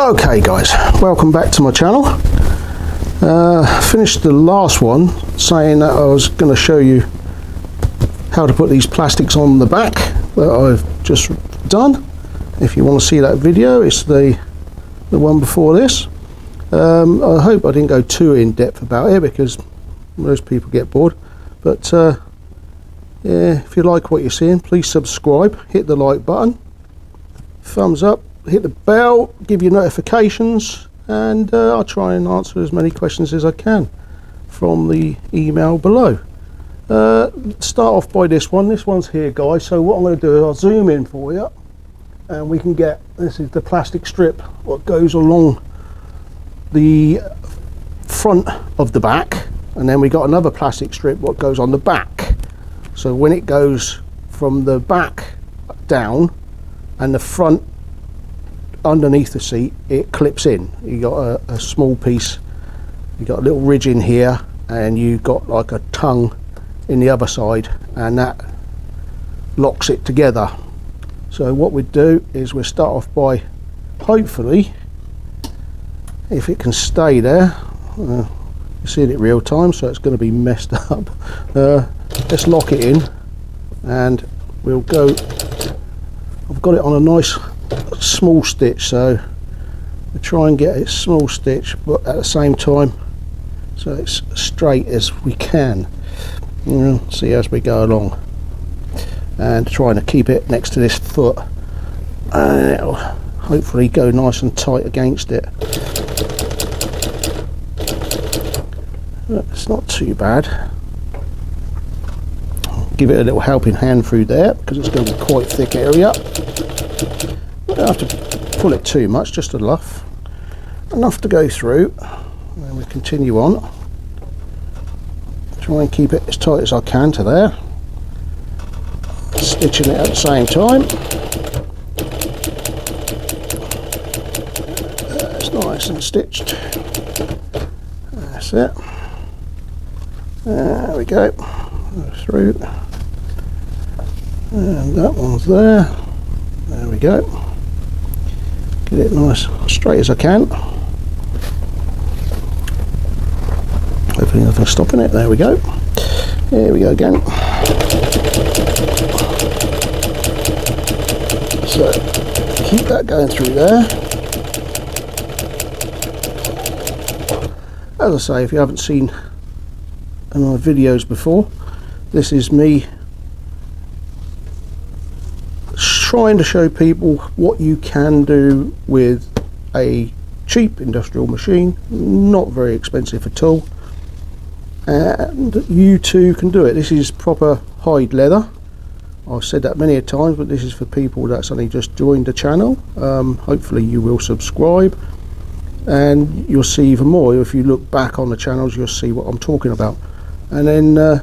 Okay guys, welcome back to my channel. Finished the last one saying that I was going to show you how to put these plastics on the back that I've just done. If you want to see that video, it's the one before this. I hope I didn't go too in depth about it because most people get bored, but yeah, if you like what you're seeing, please subscribe, hit the like button, thumbs up, hit the bell, give you notifications, and I'll try and answer as many questions as I can from the email below. Start off by this one. This one's here, guys. So what I'm going to do is I'll zoom in for you, and we can get, this is the plastic strip what goes along the front of the back, and then we got another plastic strip what goes on the back. So when it goes from the back down and the front underneath the seat, it clips in. You got a small piece, you got a little ridge in here, and you got like a tongue in the other side, and that locks it together. So what we do is we start off by, hopefully, if it can stay there, you're seeing it real time, so it's going to be messed up. Let's lock it in, and we'll go. I've got it on a nice small stitch, so we try and get it small stitch, but at the same time so it's straight as we can. We'll see as we go along, and trying to keep it next to this foot, and it'll hopefully go nice and tight against it. It's not too bad. Give it a little helping hand through there because it's going to be quite thick area. We don't have to pull it too much, just enough to go through, and then we continue on. Try and keep it as tight as I can to there, stitching it at the same time. It's nice and stitched. That's it. There we go. Through, and that one's there. There we go. Get it nice straight as I can. Hopefully nothing's stopping it. There we go. Here we go again. So keep that going through there. As I say, if you haven't seen my videos before, this is me trying to show people what you can do with a cheap industrial machine, not very expensive at all, and you too can do it. This is proper hide leather. I've said that many a times, but this is for people that's only just joined the channel. Hopefully you will subscribe, and you'll see even more. If you look back on the channels, you'll see what I'm talking about, and then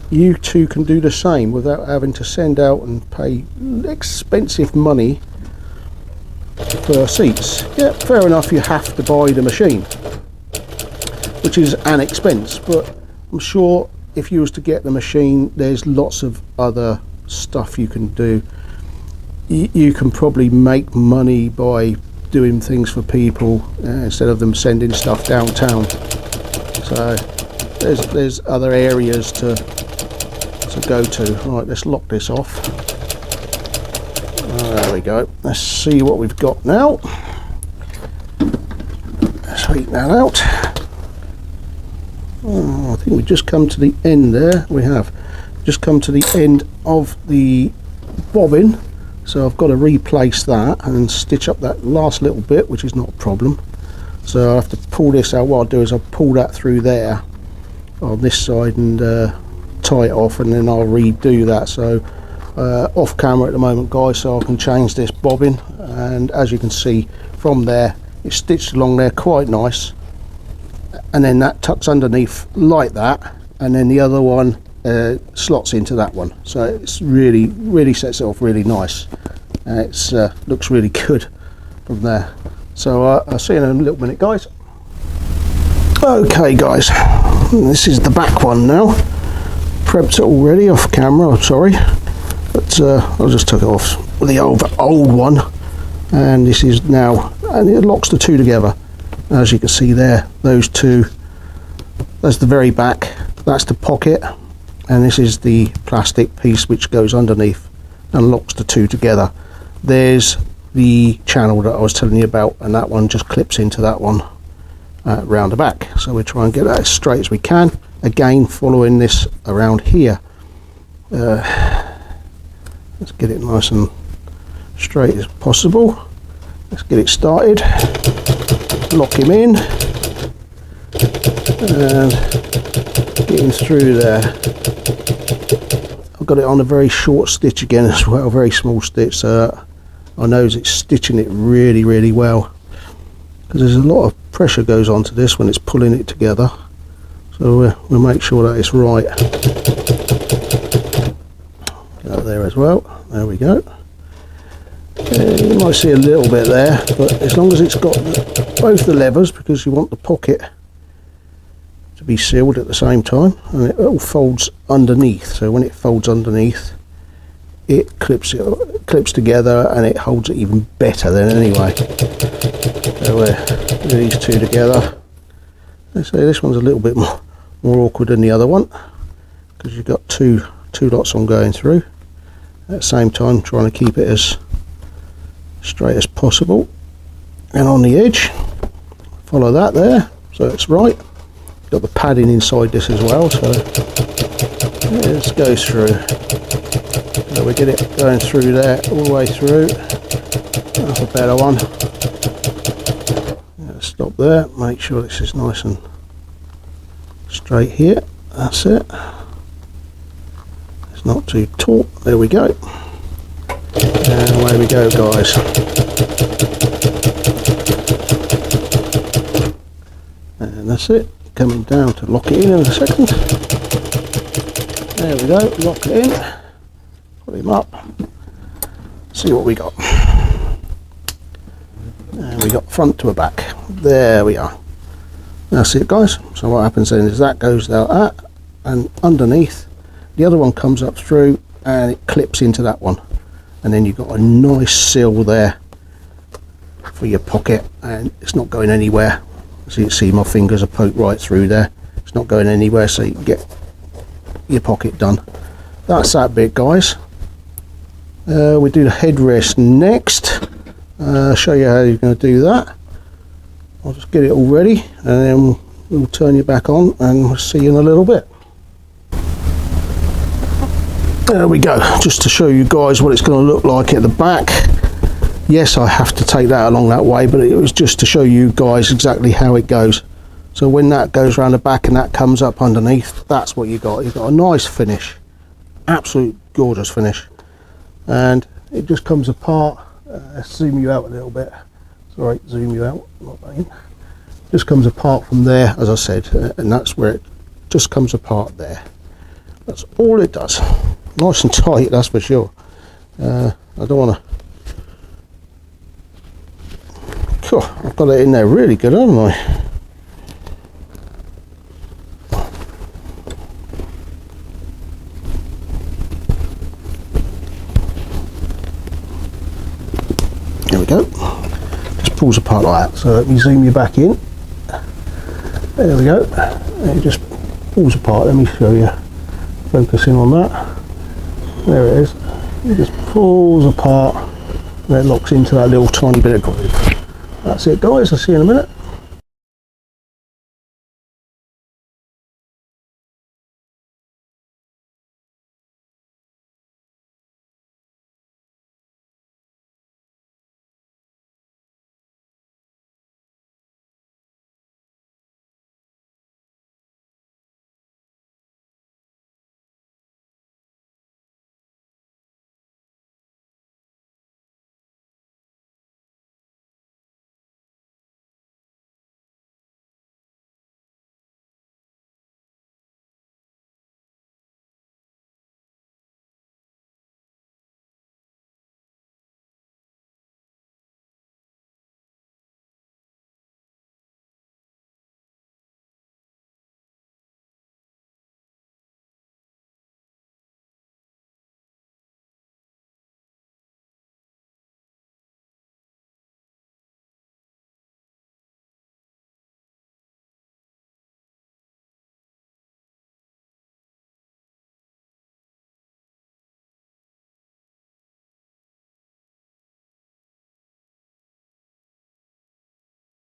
you too can do the same without having to send out and pay expensive money for seats. Yeah, fair enough, you have to buy the machine, which is an expense, but I'm sure if you was to get the machine, there's lots of other stuff you can do. You can probably make money by doing things for people instead of them sending stuff downtown. So there's other areas to go to. Right, let's lock this off. There we go. Let's see what we've got now. Let's take that out. I think we've just come to the end there. We have just come to the end of the bobbin, so I've got to replace that and stitch up that last little bit, which is not a problem. So I have to pull this out. What I'll do is I'll pull that through there on this side and tie it off, and then I'll redo that. So off camera at the moment, guys, so I can change this bobbin, and as you can see from there, it's stitched along there quite nice, and then that tucks underneath like that, and then the other one slots into that one, so it's really sets it off really nice, and it's looks really good from there. So I'll see you in a little minute, guys. Okay guys, this is the back one now. Prepped it already off camera, I'm sorry, but I just took it off the old one, and this is now and it locks the two together. As you can see there, those two, that's the very back, that's the pocket, and this is the plastic piece which goes underneath and locks the two together. There's the channel that I was telling you about, and that one just clips into that one round the back. So we try and get that as straight as we can, again following this around here. Let's get it nice and straight as possible. Let's get it started. Lock him in and get him through there. I've got it on a very short stitch again as well, very small stitch, so I know it's stitching it really well, because there's a lot of pressure goes onto this when it's pulling it together, so we'll make sure that it's right. Get up there as well, there we go. You might see a little bit there, but as long as it's got both the levers, because you want the pocket to be sealed at the same time, and it all folds underneath, so when it folds underneath it clips together and it holds it even better then anyway. So we're these two together. Let's say this one's a little bit more awkward than the other one, because you've got two lots on going through at the same time, trying to keep it as straight as possible. And on the edge, follow that there so it's right. Got the padding inside this as well, so let's go through. So we get it going through there, all the way through. That's a better one. Let's stop there, make sure this is nice and straight here. That's it. It's not too taut. There we go. And away we go, guys. And that's it. Coming down to lock it in a second. There we go, lock it in. Put him up. See what we got. And we got front to a back. There we are. That's it, guys. So what happens then is that goes out that, and underneath the other one comes up through and it clips into that one. And then you've got a nice seal there for your pocket, and it's not going anywhere. As you can see, my fingers are poked right through there. It's not going anywhere, so you can get your pocket done. That's that bit, guys. We do the headrest next. Show you how you're going to do that. I'll just get it all ready, and then we'll turn you back on and we'll see you in a little bit. There we go, just to show you guys what it's going to look like at the back. Yes, I have to take that along that way, but it was just to show you guys exactly how it goes. So when that goes around the back and that comes up underneath, that's what you got. You've got a nice finish, absolute gorgeous finish, and it just comes apart. Zoom you out a little bit. Sorry, zoom you out, not that in. Just comes apart from there, as I said, and that's where it just comes apart there. That's all it does. Nice and tight, that's for sure. I don't want to. I've got it in there really good, haven't I? There we go. Just pulls apart like that. So let me zoom you back in. There we go. And it just pulls apart. Let me show you. Focusing on that. There it is. It just pulls apart and it locks into that little tiny bit of groove. That's it, guys. I'll see you in a minute.